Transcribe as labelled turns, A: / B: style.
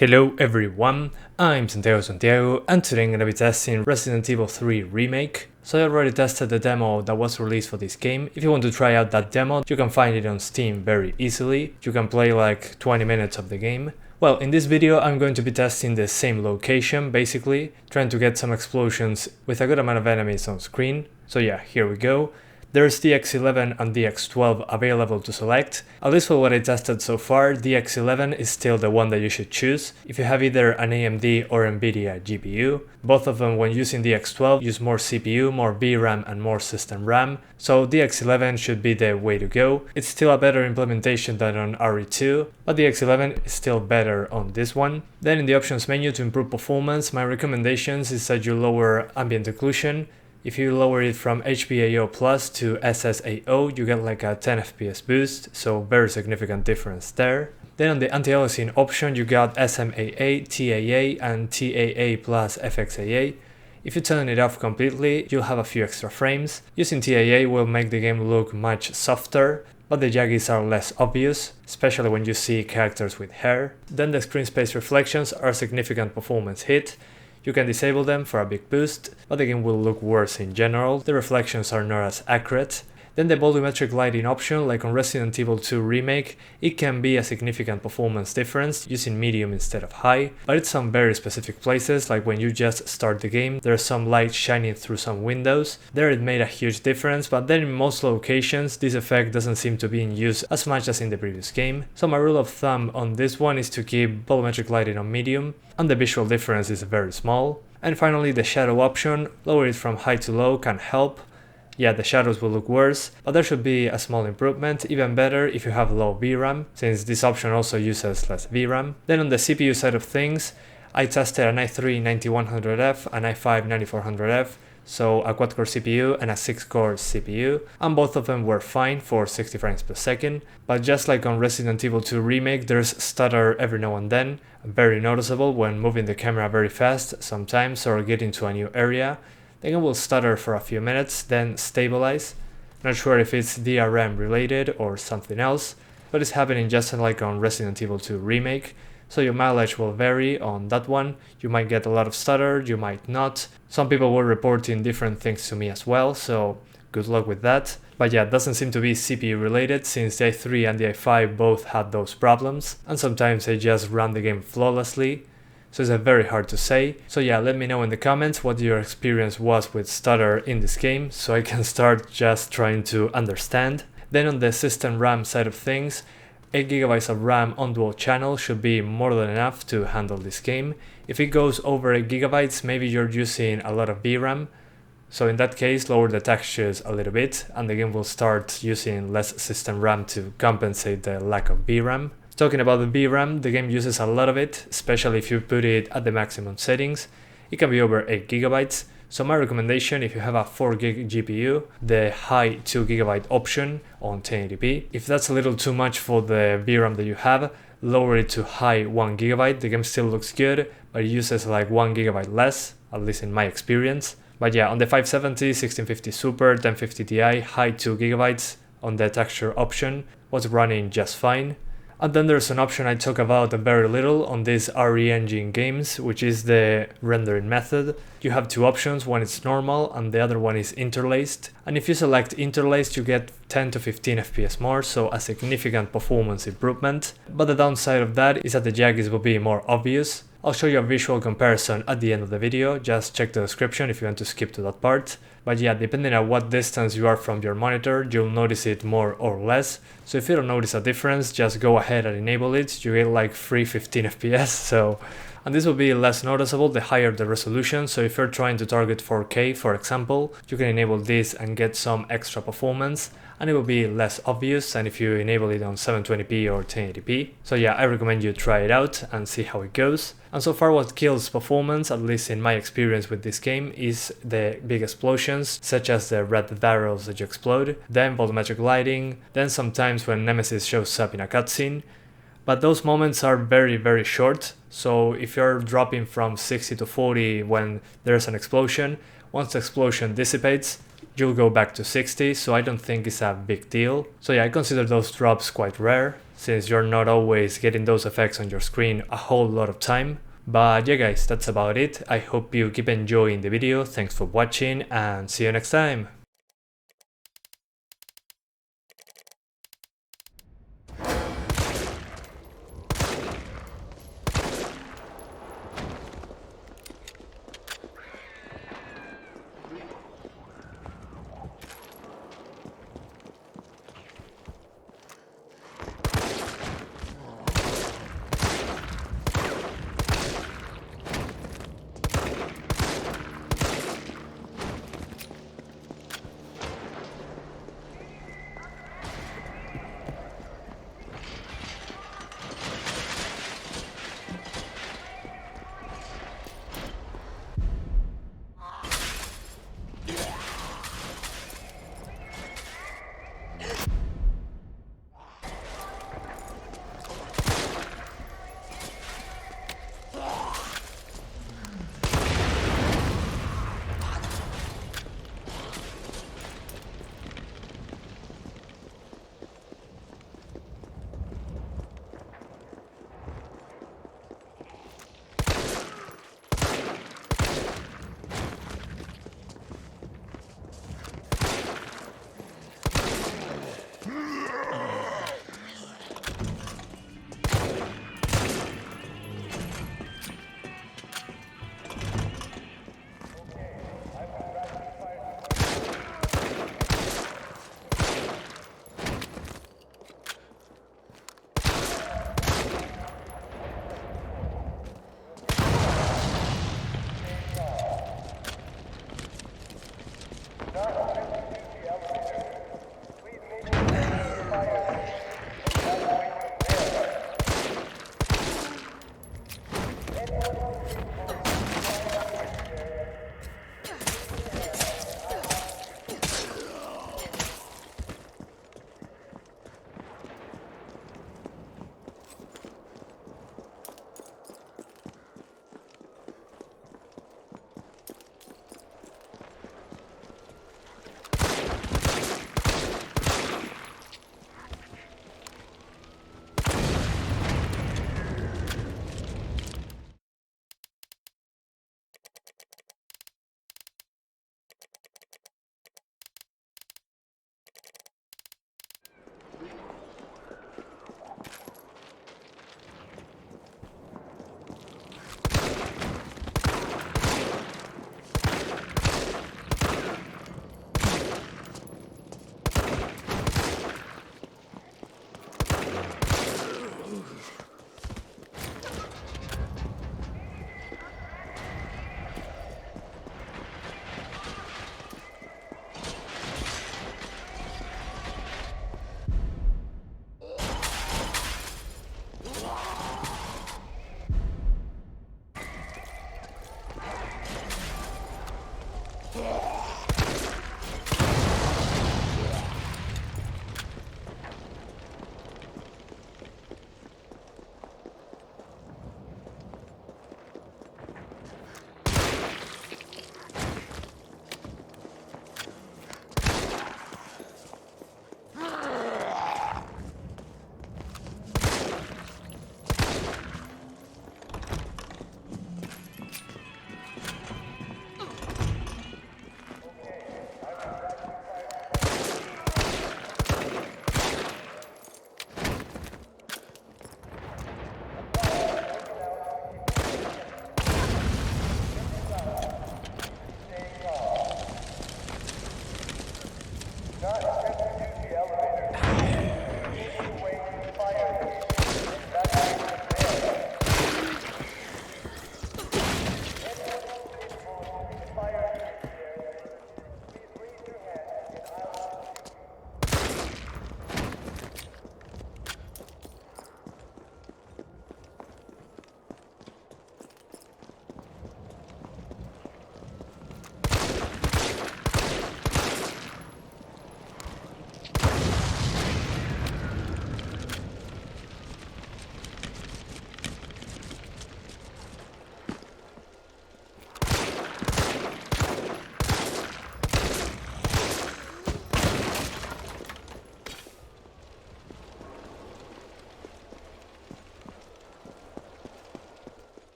A: Hello everyone, I'm Santiago and today I'm gonna be testing Resident Evil 3 Remake. So I already tested the demo that was released for this game. If you want to try out that demo, you can find it on Steam very easily. You can play like 20 minutes of the game. Well, in this video I'm going to be testing the same location basically, trying to get some explosions with a good amount of enemies on screen. So yeah, here we go. There's DX11 and DX12 available to select. At least for what I tested so far, DX11 is still the one that you should choose. If you have either an AMD or Nvidia GPU, both of them when using DX12 use more CPU, more VRAM and more system RAM, so DX11 should be the way to go. It's still a better implementation than on RE2, but DX11 is still better on this one. Then in the options menu to improve performance, my recommendations is that you lower ambient occlusion. If you lower it from HBAO Plus to SSAO, you get like a 10 FPS boost, so very significant difference there. Then on the anti-aliasing option, you got SMAA, TAA, and TAA plus FXAA. If you turn it off completely, you'll have a few extra frames. Using TAA will make the game look much softer, but the jaggies are less obvious, especially when you see characters with hair. Then the screen space reflections are a significant performance hit. You can disable them for a big boost, but the game will look worse in general, the reflections are not as accurate. Then the volumetric lighting option, like on Resident Evil 2 Remake, it can be a significant performance difference using medium instead of high, but it's some very specific places, like when you just start the game, there's some light shining through some windows. There it made a huge difference, but then in most locations this effect doesn't seem to be in use as much as in the previous game. So my rule of thumb on this one is to keep volumetric lighting on medium, and the visual difference is very small. And finally the shadow option, lower it from high to low can help. Yeah, the shadows will look worse, but there should be a small improvement, even better if you have low VRAM, since this option also uses less VRAM. Then on the CPU side of things, I tested an i3-9100F, an i5-9400F, so a quad-core CPU and a 6-core CPU, and both of them were fine for 60 frames per second, but just like on Resident Evil 2 Remake, there's stutter every now and then, very noticeable when moving the camera very fast sometimes or getting to a new area. The game will stutter for a few minutes, then stabilize. Not sure if it's DRM related or something else, but it's happening just like on Resident Evil 2 Remake, so your mileage will vary on that one. You might get a lot of stutter, you might not. Some people were reporting different things to me as well, so good luck with that. But yeah, it doesn't seem to be CPU related, since the i3 and the i5 both had those problems, and sometimes they just run the game flawlessly. So it's very hard to say. So yeah, let me know in the comments what your experience was with stutter in this game, so I can start just trying to understand. Then on the system RAM side of things, 8GB of RAM on dual channel should be more than enough to handle this game. If it goes over 8GB, maybe you're using a lot of VRAM. So in that case, lower the textures a little bit and the game will start using less system RAM to compensate the lack of VRAM. Talking about the VRAM, the game uses a lot of it, especially if you put it at the maximum settings. It can be over 8GB, so my recommendation, if you have a 4GB GPU, the high 2GB option on 1080p. If that's a little too much for the VRAM that you have, lower it to high 1GB. The game still looks good, but it uses like 1GB less, at least in my experience. But yeah, on the 570, 1650 Super, 1050 Ti, high 2GB on the texture option was running just fine. And then there's an option I talk about very little on these RE engine games, which is the rendering method. You have two options, one is normal and the other one is interlaced. And if you select interlaced, you get 10 to 15 FPS more, so a significant performance improvement. But the downside of that is that the jaggies will be more obvious. I'll show you a visual comparison at the end of the video, just check the description if you want to skip to that part. But yeah, depending on what distance you are from your monitor, you'll notice it more or less. So if you don't notice a difference, just go ahead and enable it, you get like 315 FPS, and this will be less noticeable the higher the resolution, so if you're trying to target 4K for example, you can enable this and get some extra performance, and it will be less obvious than if you enable it on 720p or 1080p. So yeah, I recommend you try it out and see how it goes. And so far what kills performance, at least in my experience with this game, is the big explosions, such as the red barrels that you explode, then volumetric lighting, then sometimes when Nemesis shows up in a cutscene. But those moments are very short, so if you're dropping from 60 to 40 when there's an explosion, once the explosion dissipates, you'll go back to 60, so I don't think it's a big deal. So yeah, I consider those drops quite rare. since you're not always getting those effects on your screen a whole lot of time. But yeah guys, that's about it. I hope you keep enjoying the video, thanks for watching and see you next time!